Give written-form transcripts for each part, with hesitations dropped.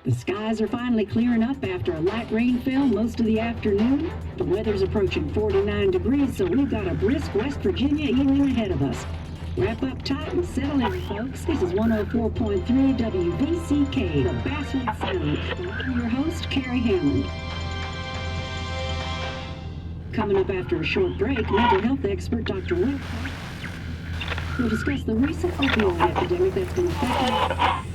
The skies are finally clearing up after a light rain fell most of the afternoon. The weather's approaching 49 degrees, so we've got a brisk West Virginia evening ahead of us. Wrap up tight and settle in, folks. This is 104.3 WVCK, the Basswood Sound. I'm your host, Carrie Hammond. Coming up after a short break, mental health expert Dr. Will will discuss the recent opioid epidemic that's been affecting...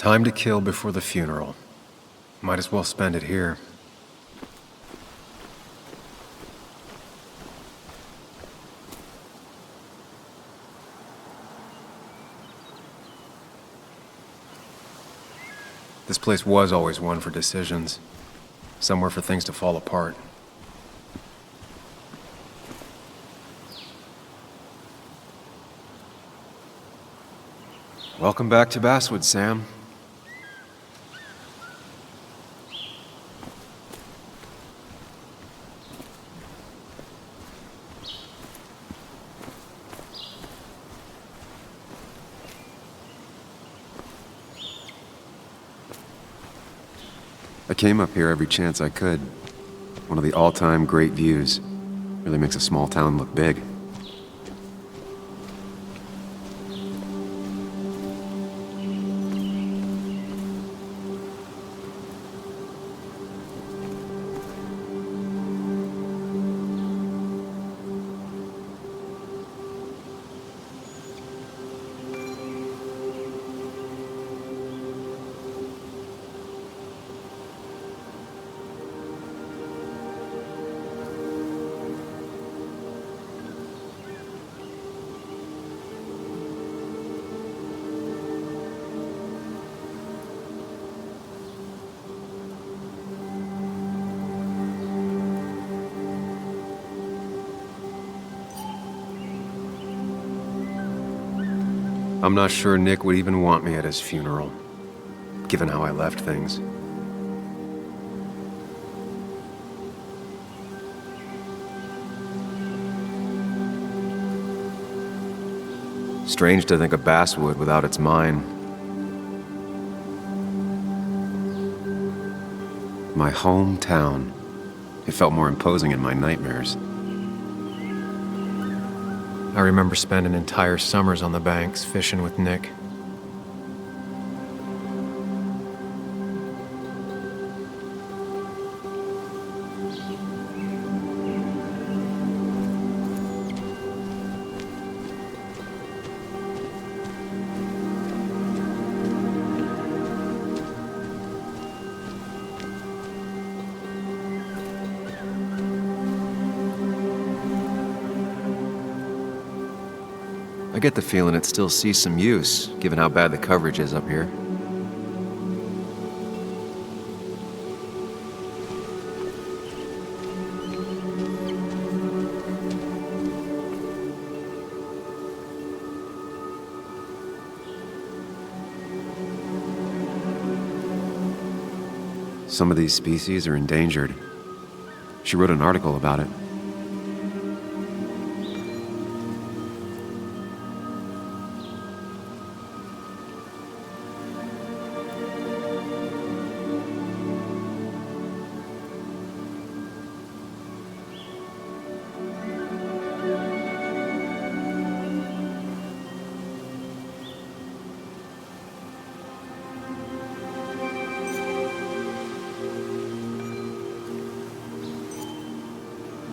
Time to kill before the funeral. Might as well spend it here. This place was always one for decisions. Somewhere for things to fall apart. Welcome back to Basswood, Sam. I came up here every chance I could. One of the all-time great views. Really makes a small town look big. I'm not sure Nick would even want me at his funeral, given how I left things. Strange to think of Basswood without its mine. My hometown. It felt more imposing in my nightmares. I remember spending entire summers on the banks fishing with Nick. get the feeling it still sees some use, given how bad the coverage is up here. Some of these species are endangered. She wrote an article about it.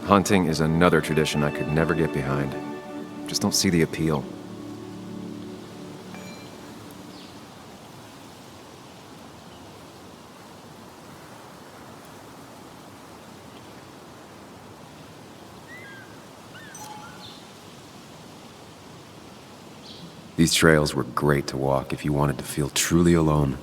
Hunting is another tradition I could never get behind. Just don't see the appeal. These trails were great to walk if you wanted to feel truly alone.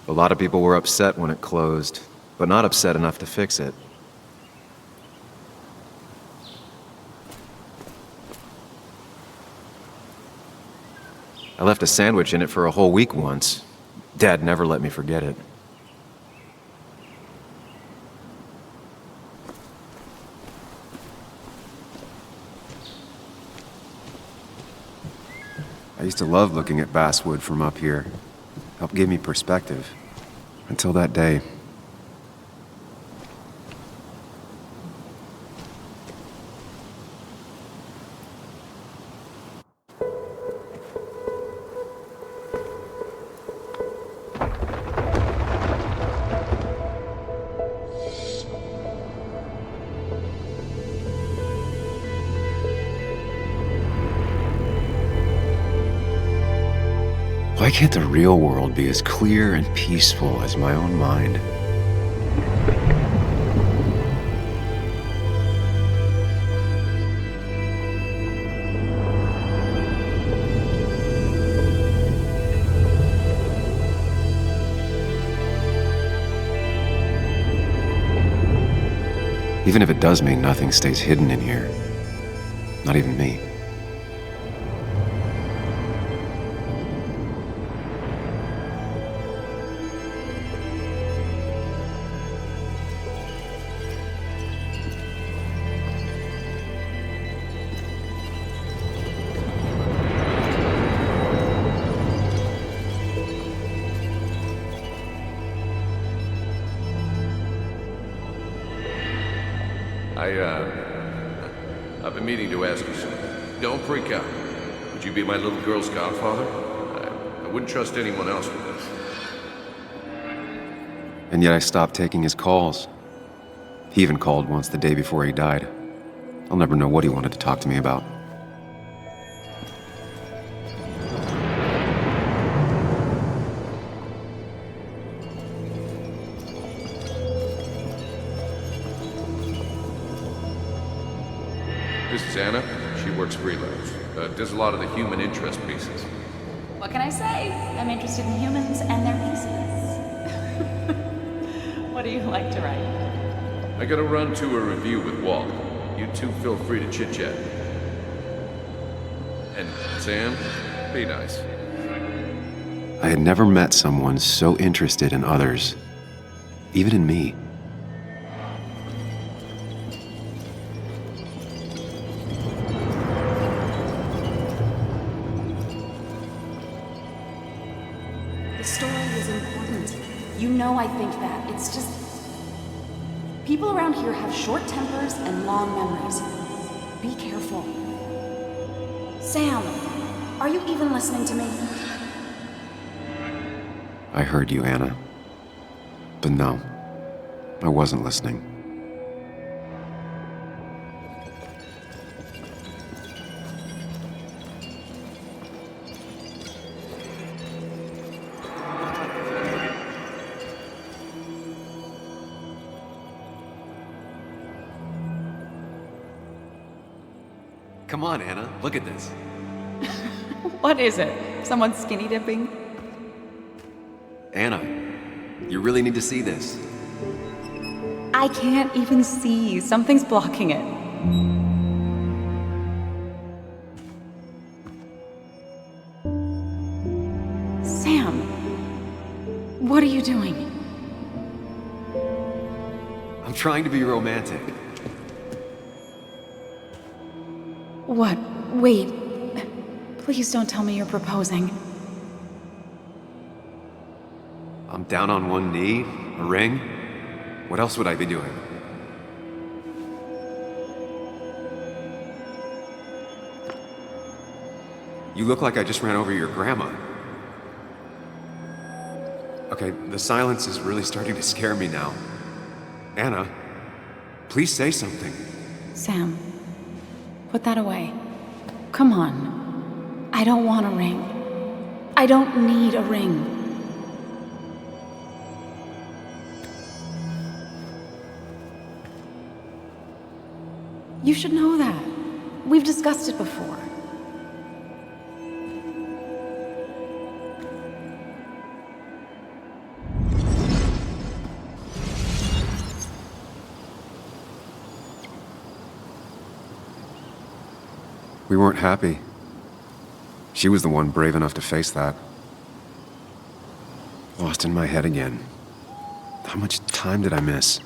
A lot of people were upset when it closed, but not upset enough to fix it. I left a sandwich in it for a whole week once. Dad never let me forget it. I used to love looking at basswood from up here. Helped give me perspective. Until that day. Why can't the real world be as clear and peaceful as my own mind? Even if it does mean nothing stays hidden in here. Not even me. I've been meaning to ask you something. Don't freak out. Would you be my little girl's godfather? I wouldn't trust anyone else with this. And yet I stopped taking his calls. He even called once the day before he died. I'll never know what he wanted to talk to me about. This is Anna. She works freelance. Does a lot of the human interest pieces. What can I say? I'm interested in humans and their pieces. What do you like to write? I gotta run to a review with Walt. You two feel free to chit-chat. And Sam, be nice. I had never met someone so interested in others, even in me. The story is important. You know I think that. It's just... people around here have short tempers and long memories. Be careful. Sam, are you even listening to me? I heard you, Anna. But no, I wasn't listening. Come on, Anna, look at this. What is it? Someone skinny dipping? Anna, you really need to see this. I can't even see. Something's blocking it. Sam, what are you doing? I'm trying to be romantic. What? Wait. Please don't tell me you're proposing. I'm down on one knee, a ring. What else would I be doing? You look like I just ran over your grandma. Okay, the silence is really starting to scare me now. Anna, please say something. Sam, put that away. Come on. I don't want a ring. I don't need a ring. You should know that. We've discussed it before. We weren't happy. She was the one brave enough to face that. Lost in my head again. How much time did I miss?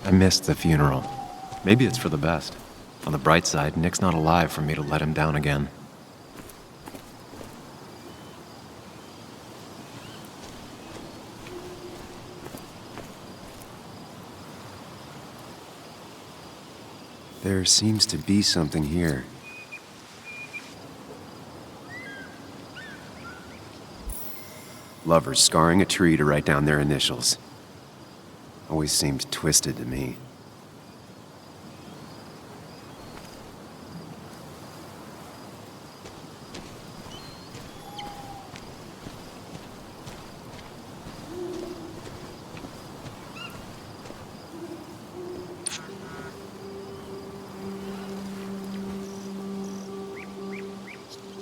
I missed the funeral. Maybe it's for the best. On the bright side, Nick's not alive for me to let him down again. There seems to be something here. Lovers scarring a tree to write down their initials. Always seemed twisted to me.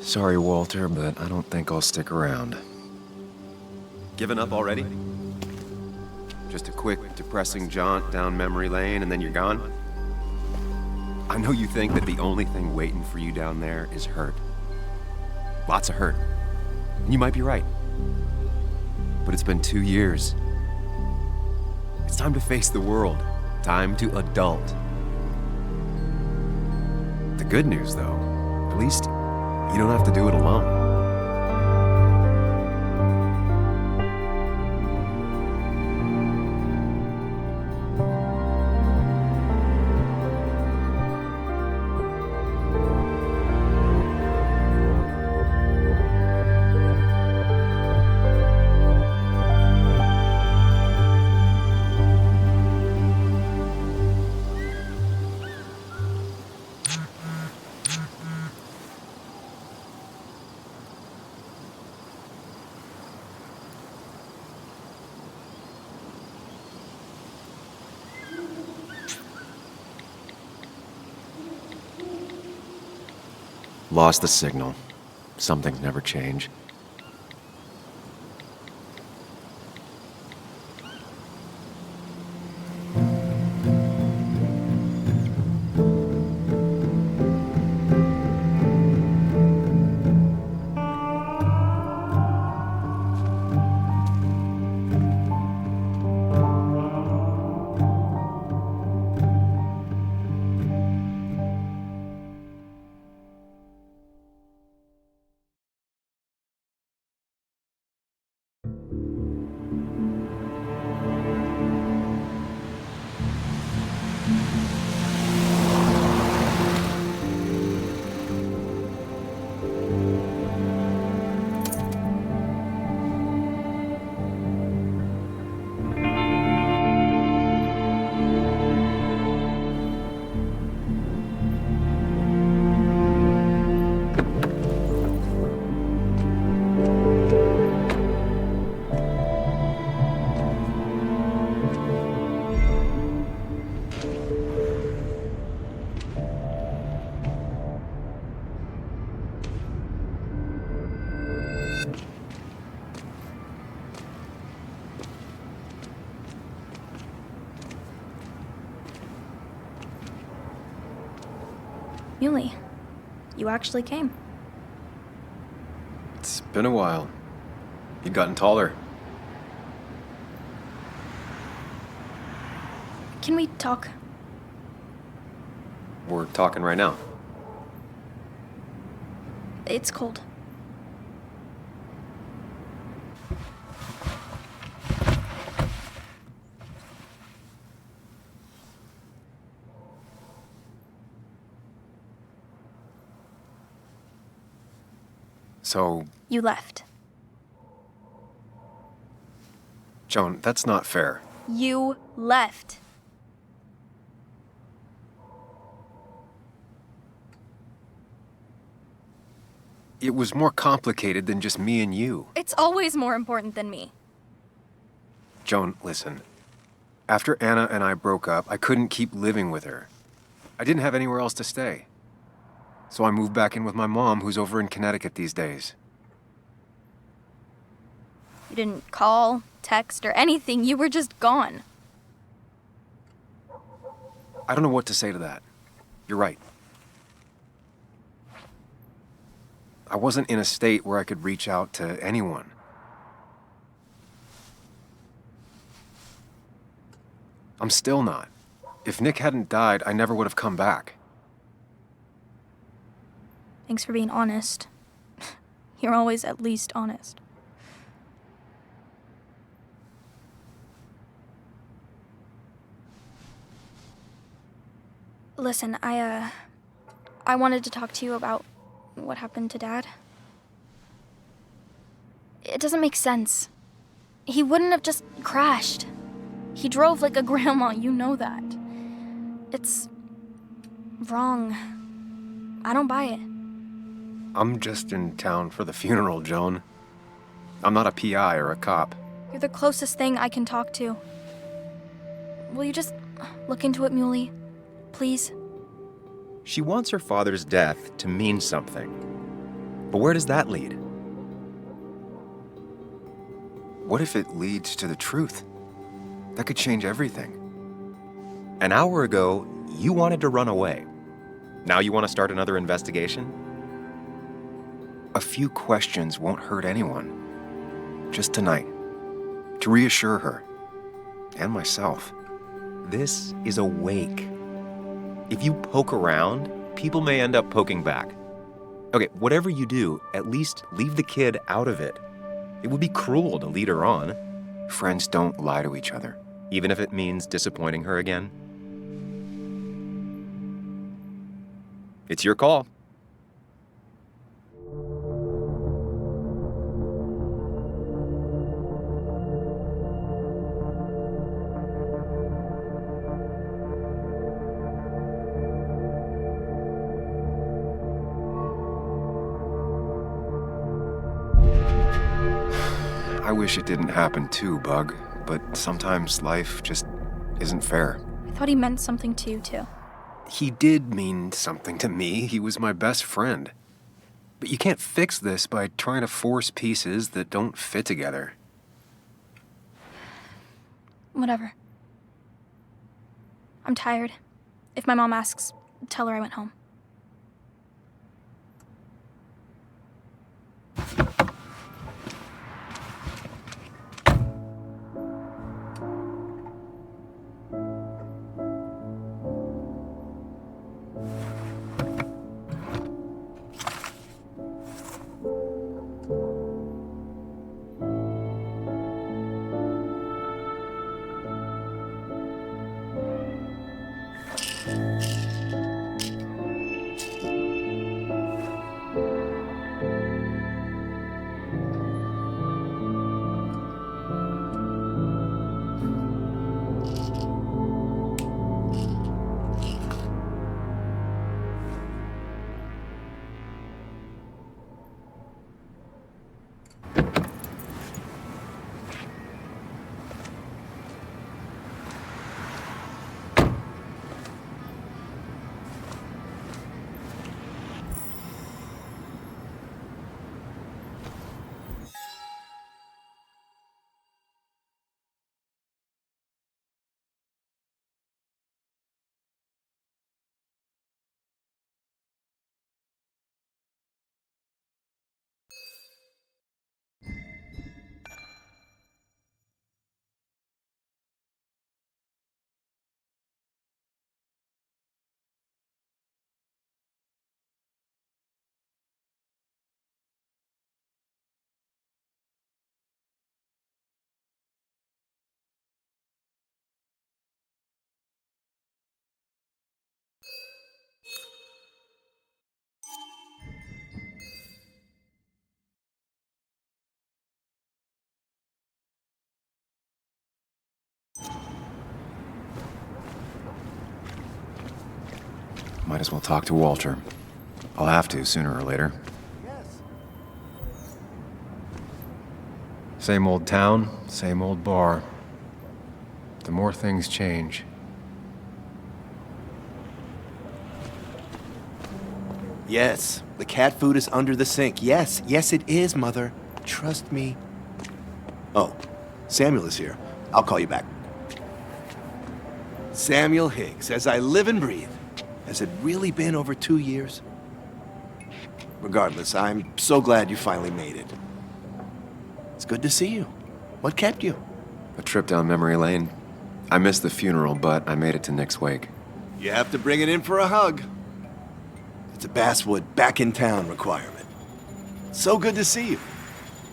Sorry, Walter, but I don't think I'll stick around. Given up already? Just a quick, depressing jaunt down memory lane and then you're gone? I know you think that the only thing waiting for you down there is hurt. Lots of hurt. And you might be right. But it's been 2 years. It's time to face the world. Time to adult. The good news, though, at least you don't have to do it alone. Lost the signal. Some things never change. Muley, you actually came. It's been a while. You've gotten taller. Can we talk? We're talking right now. It's cold. So, You left. Joan, that's not fair. You left. It was more complicated than just me and you. It's always more important than me. Joan, listen. After Anna and I broke up, I couldn't keep living with her. I didn't have anywhere else to stay. So I moved back in with my mom, who's over in Connecticut these days. You didn't call, text, or anything. You were just gone. I don't know what to say to that. You're right. I wasn't in a state where I could reach out to anyone. I'm still not. If Nick hadn't died, I never would have come back. Thanks for being honest. You're always at least honest. Listen, I wanted to talk to you about what happened to Dad. It doesn't make sense. He wouldn't have just crashed. He drove like a grandma, you know that. It's wrong. I don't buy it. I'm just in town for the funeral, Joan. I'm not a PI or a cop. You're the closest thing I can talk to. Will you just look into it, Muley? Please? She wants her father's death to mean something. But where does that lead? What if it leads to the truth? That could change everything. An hour ago, you wanted to run away. Now you want to start another investigation? A few questions won't hurt anyone. Just tonight. To reassure her. And myself. This is a wake. If you poke around, people may end up poking back. Okay, whatever you do, at least leave the kid out of it. It would be cruel to lead her on. Friends don't lie to each other. Even if it means disappointing her again. It's your call. I wish it didn't happen too, Bug, but sometimes life just isn't fair. I thought he meant something to you, too. He did mean something to me. He was my best friend. But you can't fix this by trying to force pieces that don't fit together. Whatever. I'm tired. If my mom asks, tell her I went home. Might as well talk to Walter. I'll have to sooner or later. Same old town, same old bar. The more things change. Yes, the cat food is under the sink. Yes, yes it is, Mother. Trust me. Oh, Samuel is here. I'll call you back. Samuel Higgs, as I live and breathe. Has it really been over 2 years? Regardless, I'm so glad you finally made it. It's good to see you. What kept you? A trip down memory lane. I missed the funeral, but I made it to Nick's wake. You have to bring it in for a hug. It's a Basswood back in town requirement. So good to see you,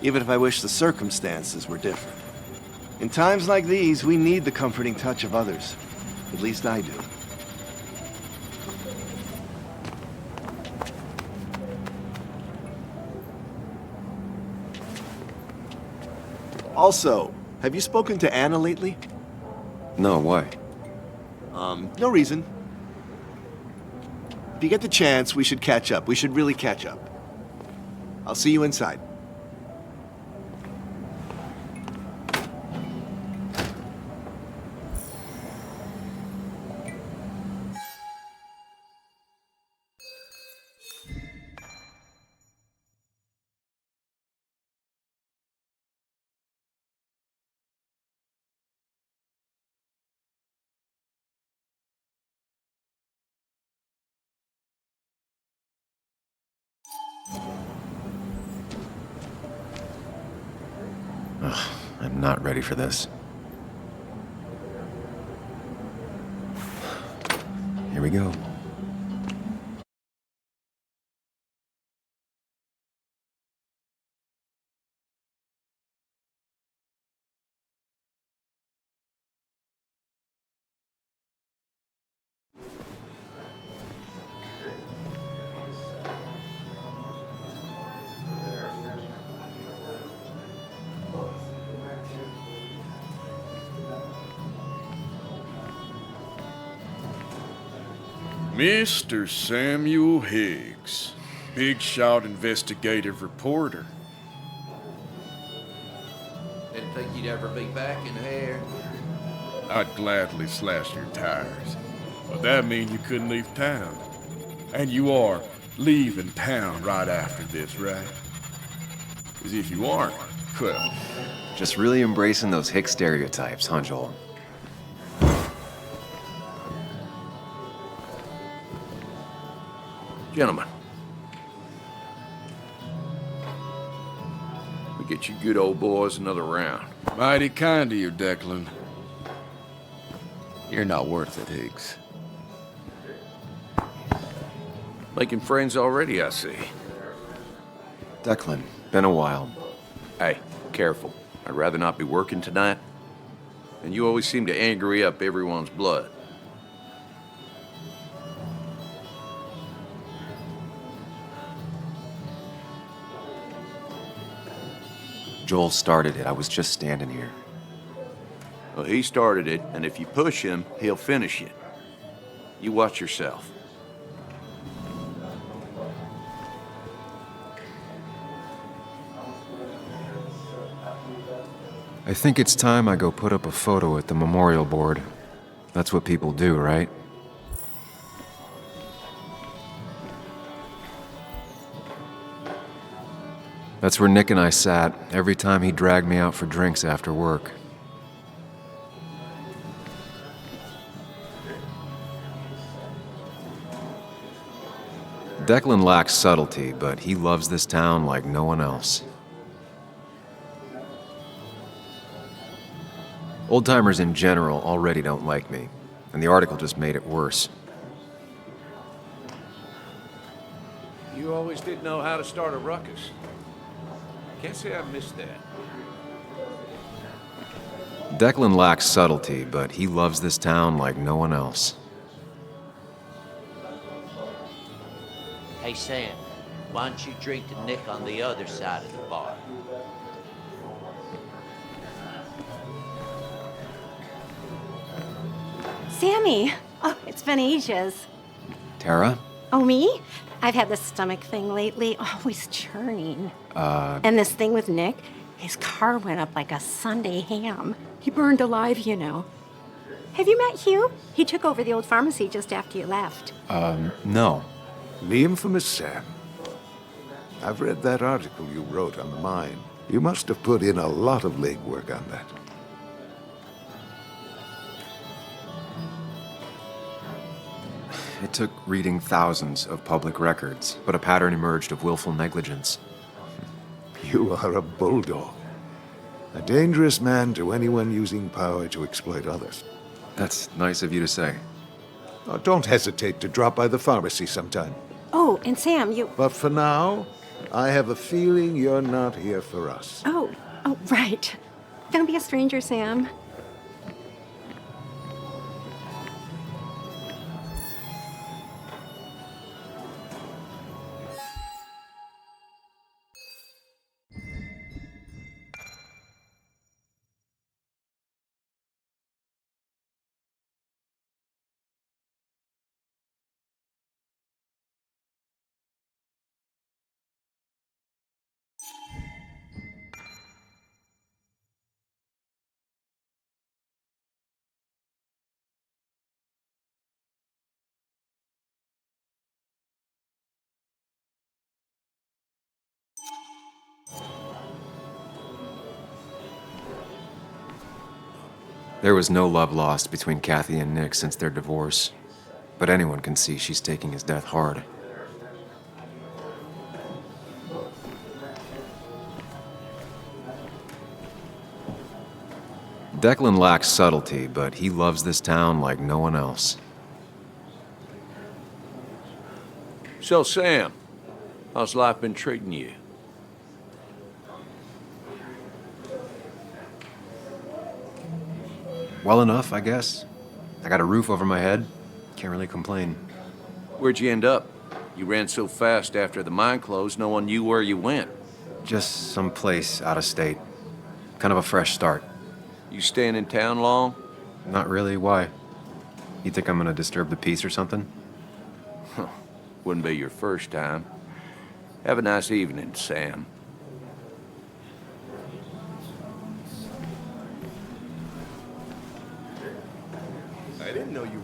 even if I wish the circumstances were different. In times like these, we need the comforting touch of others. At least I do. Also, have you spoken to Anna lately? No, why? No reason. If you get the chance, we should catch up. We should really catch up. I'll see you inside. I'm not ready for this. Here we go. Mr. Samuel Higgs, big shot investigative reporter. Didn't think you'd ever be back in here. I'd gladly slash your tires, but that mean you couldn't leave town. And you are leaving town right after this, right? As if you aren't, well, Just really embracing those hick stereotypes, huh, Joel? Gentlemen. We get you good old boys another round. mighty kind of you, Declan. You're not worth it, Higgs. Making friends already, I see. Declan, been a while. Hey, careful. I'd rather not be working tonight. And you always seem to angry up everyone's blood. Joel started it. I was just standing here. Well, he started it, and if you push him, he'll finish it. You watch yourself. I think it's time I go put up a photo at the memorial board. That's what people do, right? That's where Nick and I sat every time he dragged me out for drinks after work. Declan lacks subtlety, but he loves this town like no one else. Old-timers in general already don't like me, and the article just made it worse. You always did know how to start a ruckus. Can't say I missed that. Declan lacks subtlety, but he loves this town like no one else. Hey, Sam, why don't you drink to Nick on the other side of the bar? Sammy! Oh, it's been ages. Tara? Oh, me? I've had this stomach thing lately, always churning. And this thing with Nick, his car went up like a Sunday ham. He burned alive, you know. Have you met Hugh? He took over the old pharmacy just after you left. No. The infamous Sam. I've read that article you wrote on the mine. You must have put in a lot of legwork on that. It took reading thousands of public records, but a pattern emerged of willful negligence. You are a bulldog. A dangerous man to anyone using power to exploit others. That's nice of you to say. Oh, don't hesitate to drop by the pharmacy sometime. Oh, and Sam, you... But for now, I have a feeling you're not here for us. Oh, right. Don't be a stranger, Sam. There was no love lost between Kathy and Nick since their divorce, but anyone can see she's taking his death hard. Declan lacks subtlety, but he loves this town like no one else. So, Sam, how's life been treating you? Well enough, I guess. I got a roof over my head. Can't really complain. Where'd you end up? You ran so fast after the mine closed, no one knew where you went. Just someplace out of state. Kind of a fresh start. You staying in town long? Not really. Why? You think I'm gonna disturb the peace or something? Wouldn't be your first time. Have a nice evening, Sam.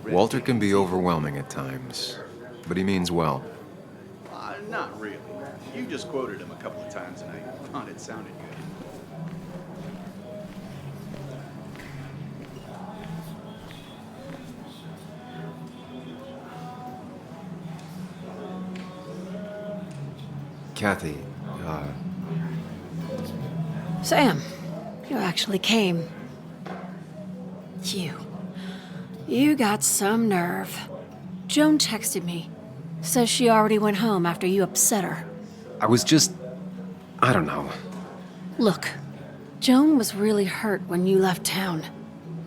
Walter can be overwhelming at times, but he means well. Not really. You just quoted him a couple of times and I thought it sounded good. Kathy, Sam, you actually came. You got some nerve. Joan texted me. Says she already went home after you upset her. I was just... I don't know. Look, Joan was really hurt when you left town.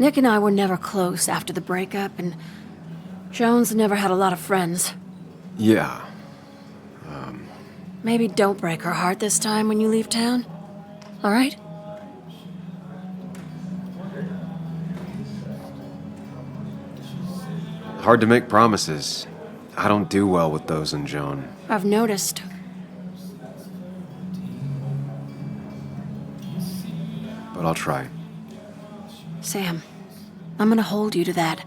Nick and I were never close after the breakup, and Joan's never had a lot of friends. Yeah. Maybe don't break her heart this time when you leave town. All right? Hard to make promises. I don't do well with those in Joan. I've noticed. But I'll try. Sam, I'm gonna hold you to that.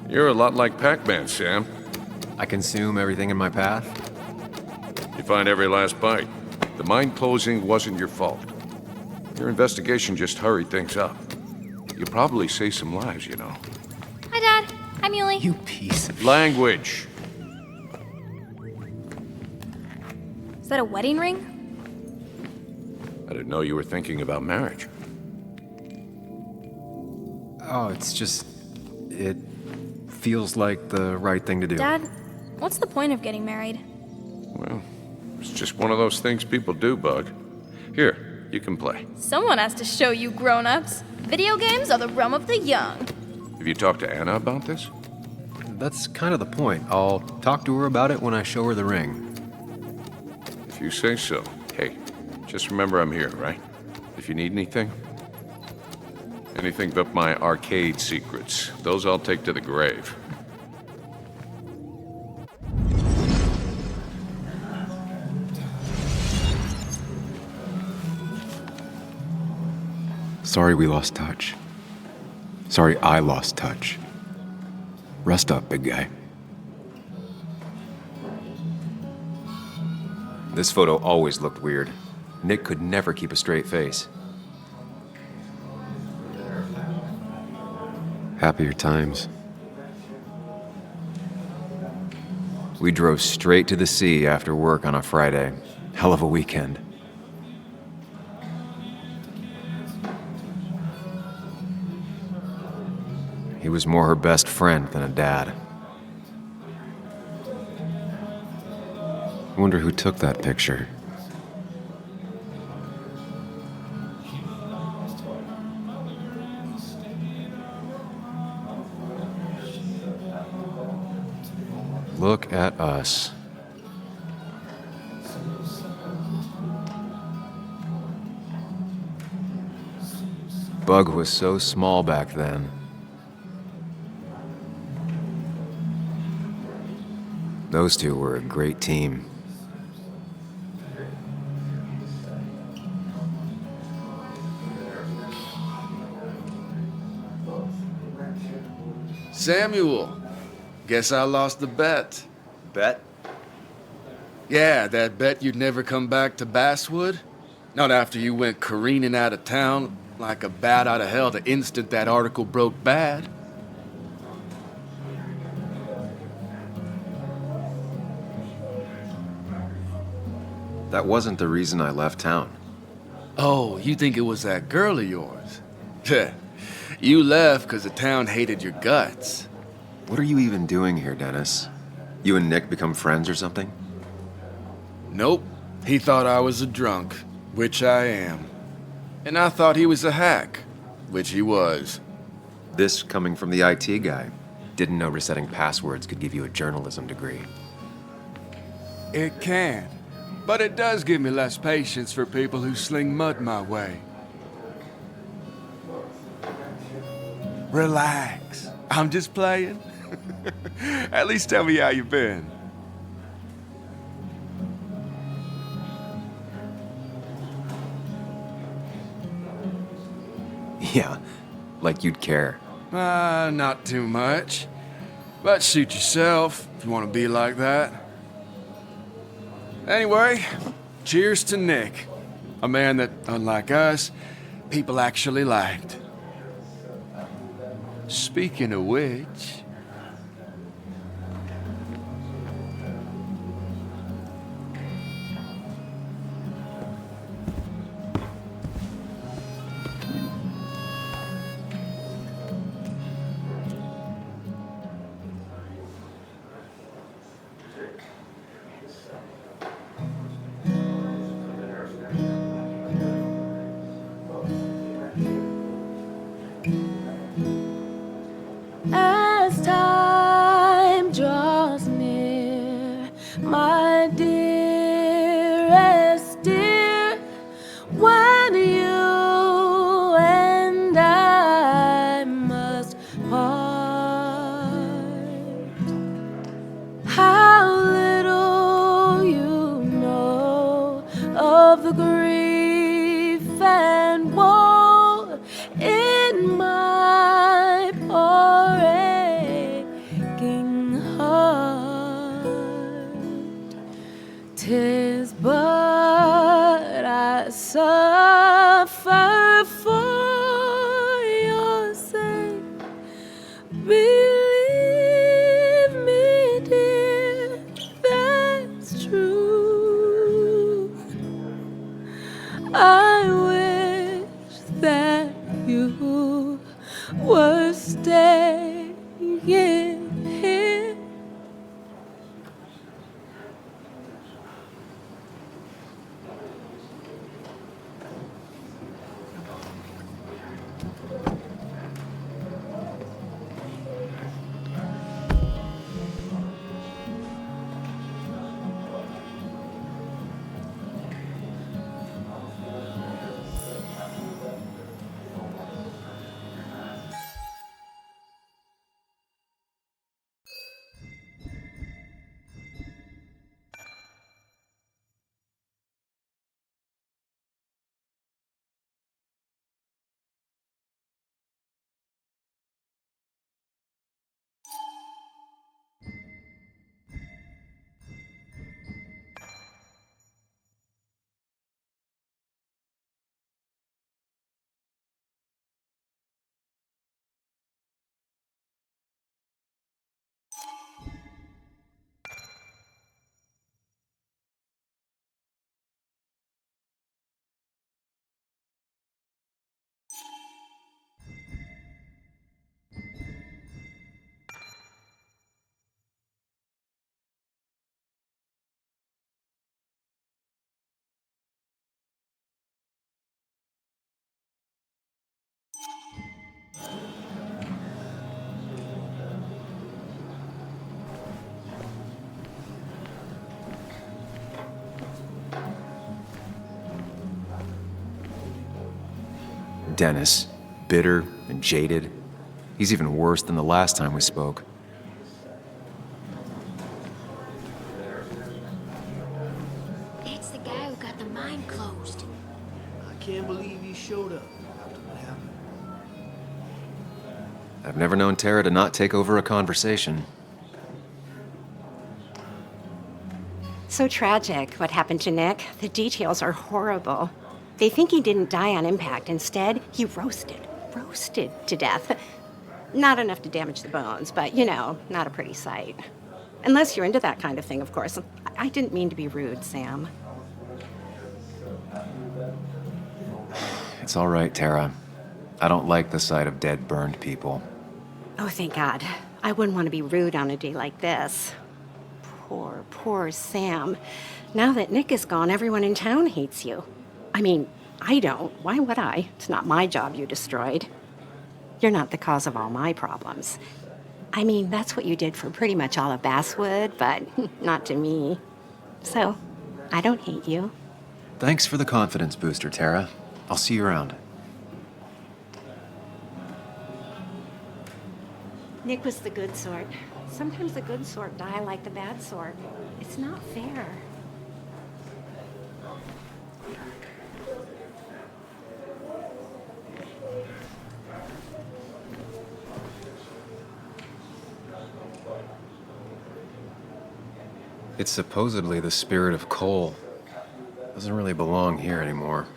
You're a lot like Pac-Man, Sam. I consume everything in my path? You find every last bite. The mine closing wasn't your fault. Your investigation just hurried things up. You probably saved some lives, you know. Hi, Dad. Hi, Muley. You piece of... Language. Is that a wedding ring? I didn't know you were thinking about marriage. Oh, it's just... It feels like the right thing to do. Dad, what's the point of getting married? Well, it's just one of those things people do, Bug. Here, you can play. Someone has to show you grown-ups. Video games are the realm of the young. Have you talked to Anna about this? That's kind of the point. I'll talk to her about it when I show her the ring. If you say so. Hey, just remember I'm here, right? If you need anything. Anything but my arcade secrets. Those I'll take to the grave. Sorry we lost touch. Sorry I lost touch. Rest up, big guy. This photo always looked weird. Nick could never keep a straight face. Happier times. We drove straight to the sea after work on a Friday. Hell of a weekend. He was more her best friend than a dad. I wonder who took that picture. Look at us. Bug was so small back then. Those two were a great team. Samuel, guess I lost the bet. Bet? Yeah, that bet you'd never come back to Basswood. Not after you went careening out of town like a bat out of hell the instant that article broke bad. That wasn't the reason I left town. Oh, you think it was that girl of yours? You left because the town hated your guts. What are you even doing here, Dennis? You and Nick become friends or something? Nope. He thought I was a drunk. Which I am. And I thought he was a hack, which he was. This coming from the IT guy. Didn't know resetting passwords could give you a journalism degree. It can, but it does give me less patience for people who sling mud my way. Relax. I'm just playing. At least tell me how you've been. Yeah, like you'd care. Not too much. But suit yourself if you want to be like that. Anyway, cheers to Nick. A man that, unlike us, people actually liked. Speaking of which... As time draws near, my dearest dear, when you and I must part, how little you know of the grief and woe in my poor aching heart. 'Tis but I suffer for your sake. Believe me, dear, that's true. I wish that you were staying here. Dennis, bitter and jaded. He's even worse than the last time we spoke. It's the guy who got the mine closed. I can't believe he showed up after what happened. I've never known Tara to not take over a conversation. So tragic, what happened to Nick. The details are horrible. They think he didn't die on impact. Instead, he roasted to death. Not enough to damage the bones, but, you know, not a pretty sight. Unless you're into that kind of thing, of course. I didn't mean to be rude, Sam. It's all right, Tara. I don't like the sight of dead, burned people. Oh, thank God. I wouldn't want to be rude on a day like this. Poor Sam. Now that Nick is gone, everyone in town hates you. I mean, I don't. Why would I? It's not my job you destroyed. You're not the cause of all my problems. I mean, that's what you did for pretty much all of Basswood, but not to me. So, I don't hate you. Thanks for the confidence booster, Tara. I'll see you around. Nick was the good sort. Sometimes the good sort die like the bad sort. It's not fair. It's supposedly the spirit of coal. Doesn't really belong here anymore.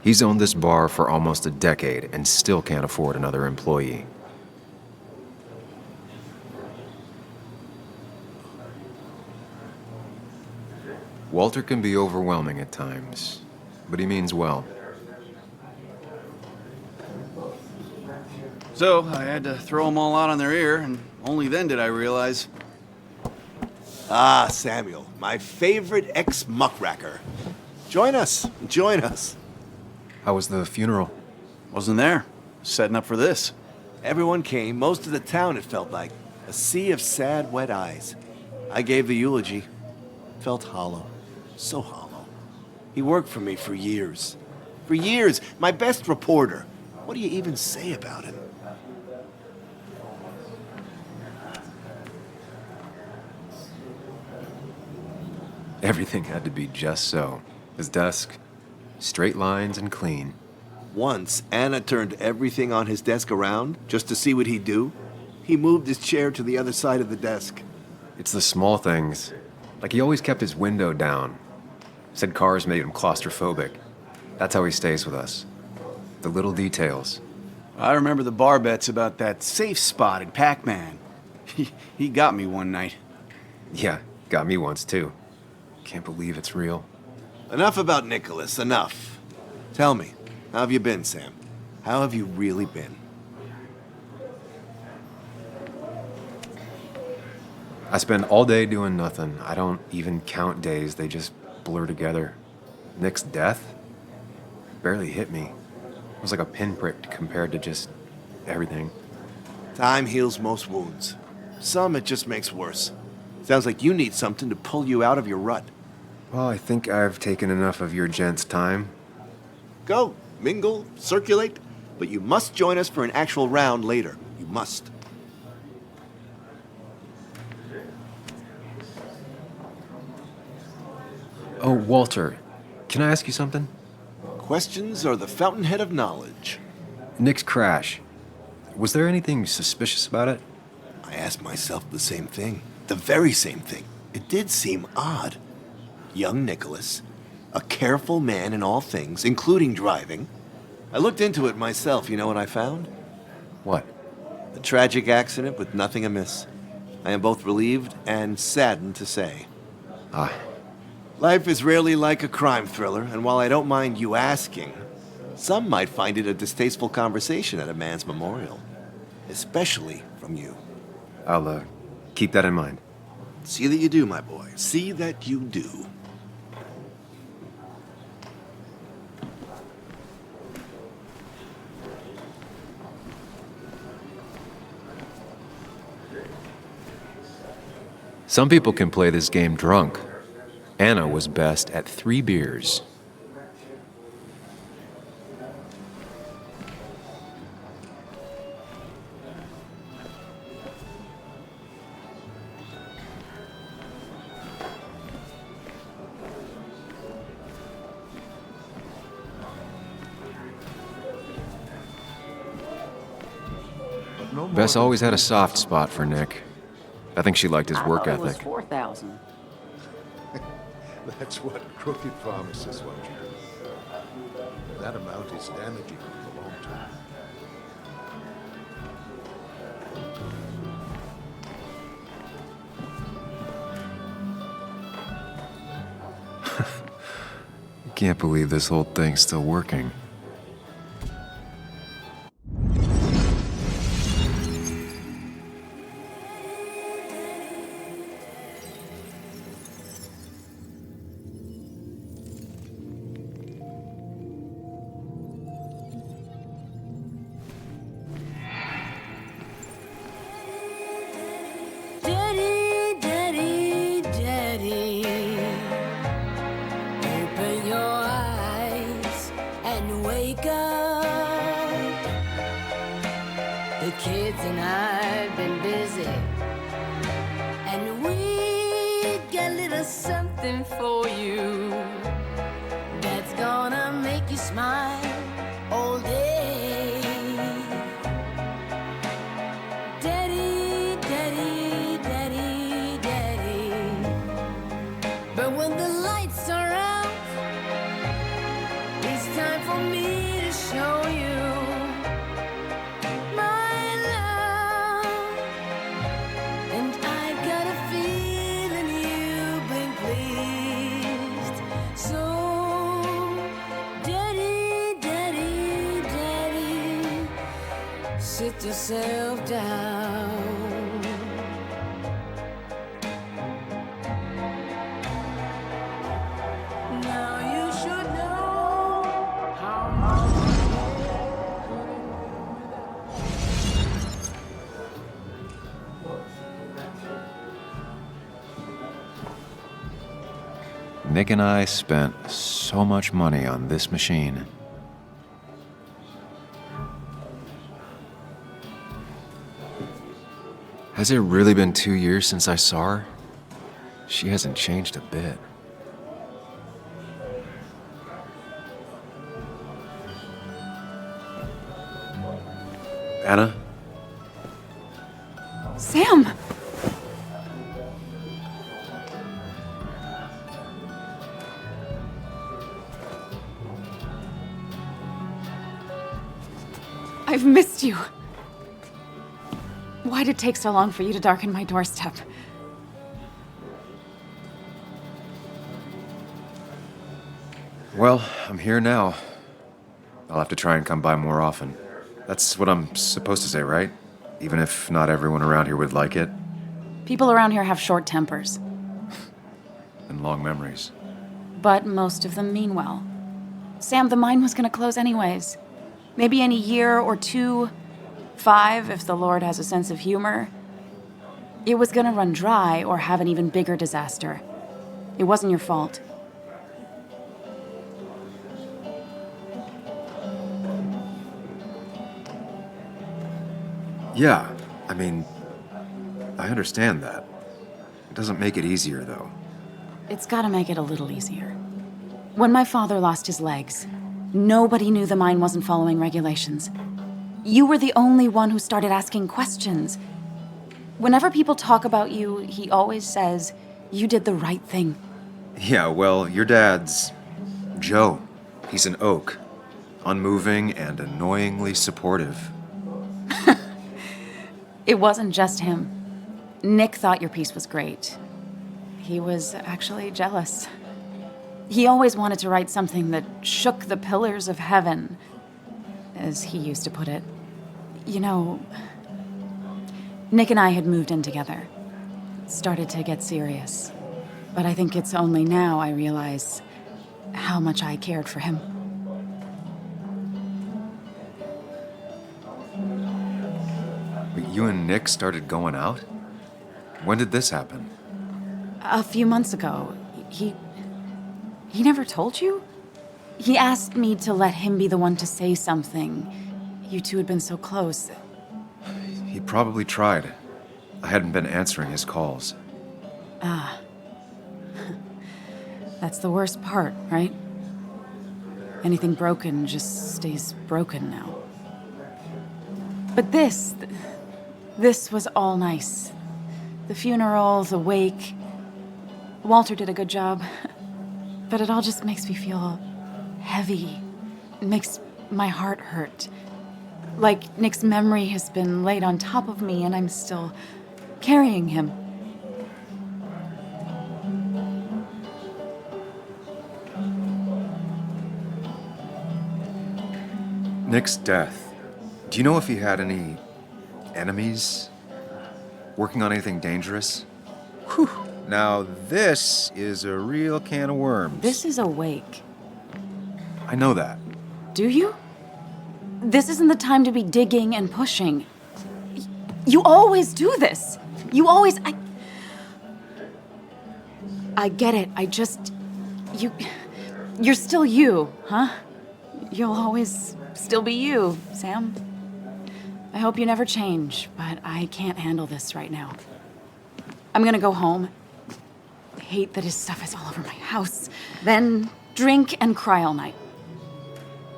He's owned this bar for almost a decade and still can't afford another employee. Walter can be overwhelming at times, but he means well. So, I had to throw them all out on their ear, and only then did I realize. Ah, Samuel, my favorite ex-muckracker. Join us, join us. How was the funeral? Wasn't there. Setting up for this. Everyone came, most of the town, it felt like. A sea of sad, wet eyes. I gave the eulogy. Felt hollow. So hollow. He worked for me for years. For years, my best reporter. What do you even say about him? Everything had to be just so. His desk, straight lines and clean. Once, Anna turned everything on his desk around just to see what he'd do. He moved his chair to the other side of the desk. It's the small things. Like he always kept his window down. Said cars made him claustrophobic. That's how he stays with us. The little details. I remember the bar bets about that safe spot in Pac-Man. He got me one night. Yeah, got me once too. Can't believe it's real. Enough about Nicholas, enough. Tell me, how have you been, Sam? How have you really been? I spend all day doing nothing. I don't even count days, they just blur together. Nick's death barely hit me. It was like a pinprick compared to just everything. Time heals most wounds. Some it just makes worse. Sounds like you need something to pull you out of your rut. Well, I think I've taken enough of your gents' time. Go, mingle, circulate, but you must join us for an actual round later. You must. Oh, Walter, can I ask you something? Questions are the fountainhead of knowledge. Nick's crash. Was there anything suspicious about it? I asked myself the same thing. The very same thing. It did seem odd. Young Nicholas, a careful man in all things, including driving. I looked into it myself. You know what I found? What? A tragic accident with nothing amiss. I am both relieved and saddened to say. Ah. Life is rarely like a crime thriller, and while I don't mind you asking, some might find it a distasteful conversation at a man's memorial. Especially from you. I'll, keep that in mind. See that you do, my boy. See that you do. Some people can play this game drunk. Anna was best at 3 beers. Bess always had a soft spot for Nick. I think she liked his work ethic. It was 4,000. That's what crooked pharmacists want you to do. That amount is damaging for the long term. Can't believe this whole thing's still working. wake up. The kids and I've been busy, and we got a little something for you that's gonna make you smile all day. Daddy, daddy, daddy, daddy. But when the lights are out, it's time for me to show you my love. And I've got a feeling you've been pleased. So, daddy, daddy, daddy, sit yourself down. Now you should know how much Nick and I spent so much money on this machine. Has it really been 2 years since I saw her? She hasn't changed a bit. Anna? Sam! I've missed you. Why did it take so long for you to darken my doorstep? Well, I'm here now. I'll have to try and come by more often. That's what I'm supposed to say, right? Even if not everyone around here would like it. People around here have short tempers, And long memories. but most of them mean well. Sam, the mine was gonna close anyways. Maybe in a year or 2, 5, if the Lord has a sense of humor. It was gonna run dry or have an even bigger disaster. It wasn't your fault. Yeah, I mean, I understand that. It doesn't make it easier, though. It's gotta make it a little easier. When my father lost his legs, nobody knew the mine wasn't following regulations. You were the only one who started asking questions. Whenever people talk about you, he always says, you did the right thing. Yeah, well, your dad's Joe. He's an oak. Unmoving and annoyingly supportive. It wasn't just him. Nick thought your piece was great. He was actually jealous. He always wanted to write something that shook the pillars of heaven, as he used to put it. You know, Nick and I had moved in together. Started to get serious. But I think it's only now I realize how much I cared for him. But you and Nick started going out? When did this happen? A few months ago. He never told you? He asked me to let him be the one to say something. You two had been so close. He probably tried. I hadn't been answering his calls. Ah. That's the worst part, right? Anything broken just stays broken now. But this was all nice. The funeral, the wake. Walter did a good job. But it all just makes me feel heavy. It makes my heart hurt. Like Nick's memory has been laid on top of me and I'm still carrying him. Nick's death. Do you know if he had any enemies? Working on anything dangerous? Whew. Now this is a real can of worms. This is a wake. I know that. Do you? This isn't the time to be digging and pushing. You always do this. You always... I get it. You're still you, huh? you'll always still be you, Sam. I hope you never change, but I can't handle this right now. I'm gonna go home. I hate that his stuff is all over my house. Then drink and cry all night.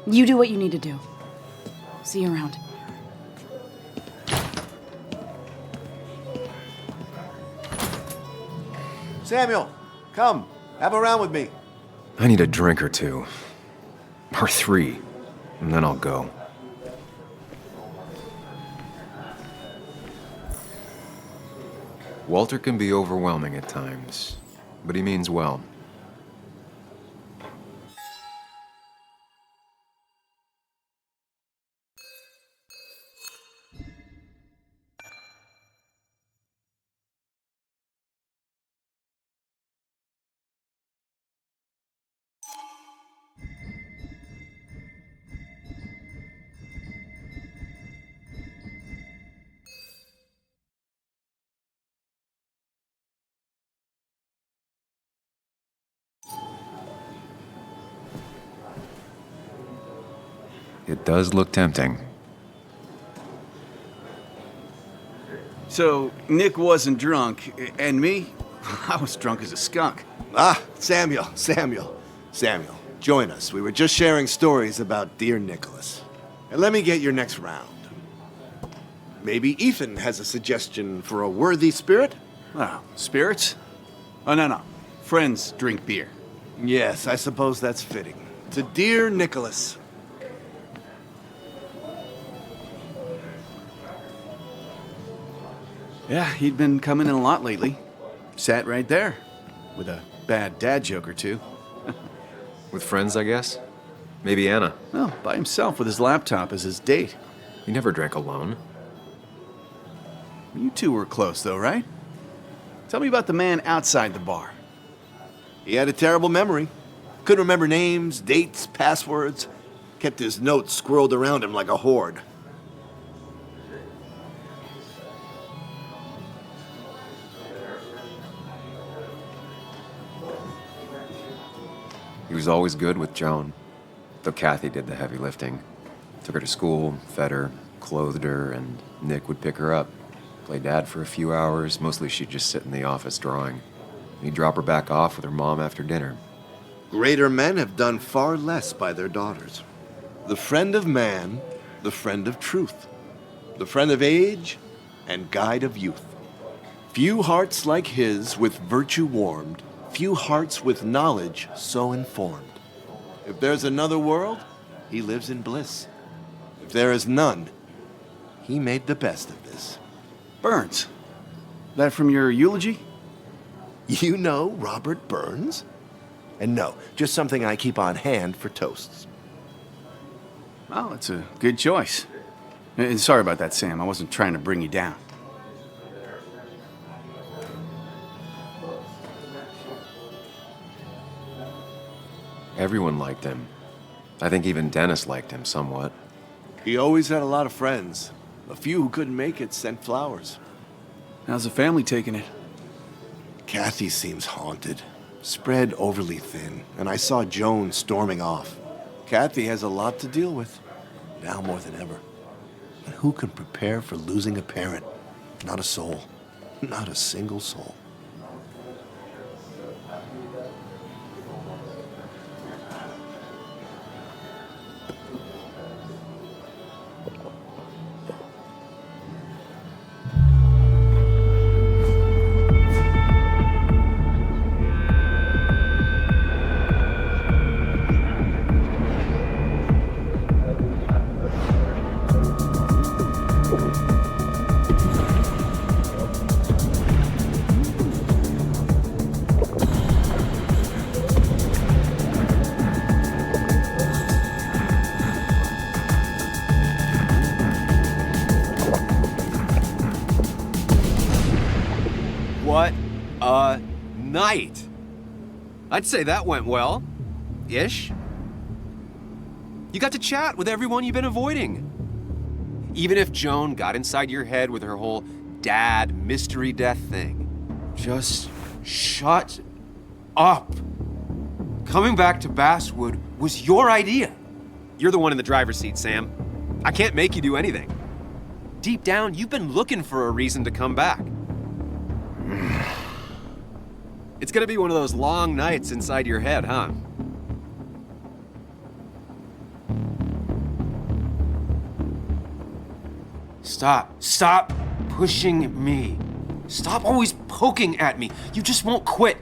You do what you need to do. See you around. Samuel, come. Have a round with me. I need a drink or two. Or 3. And then I'll go. Walter can be overwhelming at times, but he means well. It does look tempting. So, Nick wasn't drunk, and me? I was drunk as a skunk. Ah, Samuel. Join us. We were just sharing stories about dear Nicholas. And let me get your next round. Maybe Ethan has a suggestion for a worthy spirit? Oh, spirits? Oh, no. Friends drink beer. Yes, I suppose that's fitting. To dear Nicholas. Yeah, he'd been coming in a lot lately. Sat right there, with a bad dad joke or two. With friends, I guess? Maybe Anna. Well, by himself with his laptop as his date. He never drank alone. You two were close, though, right? Tell me about the man outside the bar. He had a terrible memory. Couldn't remember names, dates, passwords. Kept his notes squirreled around him like a hoard. He was always good with Joan, though Kathy did the heavy lifting. Took her to school, fed her, clothed her, and Nick would pick her up. Play dad for a few hours. Mostly she'd just sit in the office drawing. He'd drop her back off with her mom after dinner. Greater men have done far less by their daughters. The friend of man, the friend of truth. The friend of age, and guide of youth. Few hearts like his with virtue warmed, few hearts with knowledge so informed. If there's another world, he lives in bliss. If there is none, he made the best of this. Burns. That from your eulogy? You know Robert Burns? And no, just something I keep on hand for toasts. Well, it's a good choice. And sorry about that, Sam. I wasn't trying to bring you down. Everyone liked him. I think even Dennis liked him somewhat. He always had a lot of friends. A few who couldn't make it sent flowers. How's the family taking it? Kathy seems haunted. Spread overly thin, and I saw Joan storming off. Kathy has a lot to deal with, now more than ever. And who can prepare for losing a parent? Not a soul. Not a single soul. What a night! I'd say that went well. Ish. You got to chat with everyone you've been avoiding. Even if Joan got inside your head with her whole dad mystery death thing. Just shut up. Coming back to Basswood was your idea. You're the one in the driver's seat, Sam. I can't make you do anything. Deep down, you've been looking for a reason to come back. It's gonna be one of those long nights inside your head, huh? Stop pushing me. Stop always poking at me. You just won't quit.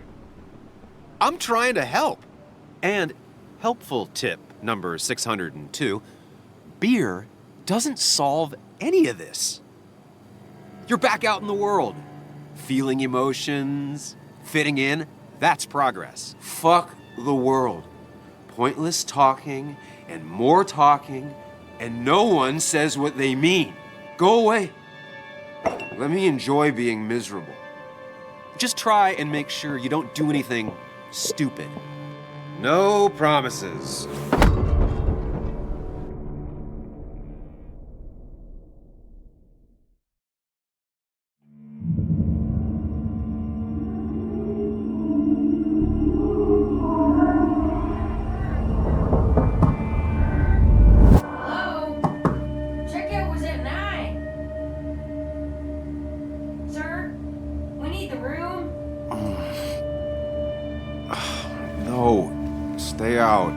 I'm trying to help. And helpful tip number 602, beer doesn't solve any of this. You're back out in the world, feeling emotions, fitting in. That's progress. Fuck the world. Pointless talking and more talking, and no one says what they mean. Go away. Let me enjoy being miserable. Just try and make sure you don't do anything stupid. No promises. Stay out.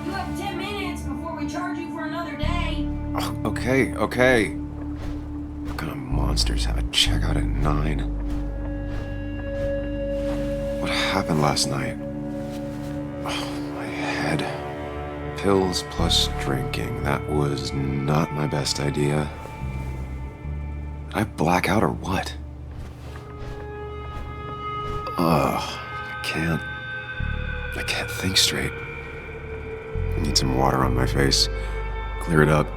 You have 10 minutes before we charge you for another day. Okay. What kind of monsters have a checkout at 9? What happened last night? My head. Pills plus drinking. That was not my best idea. Did I black out or what? I can't think straight. I need some water on my face. Clear it up.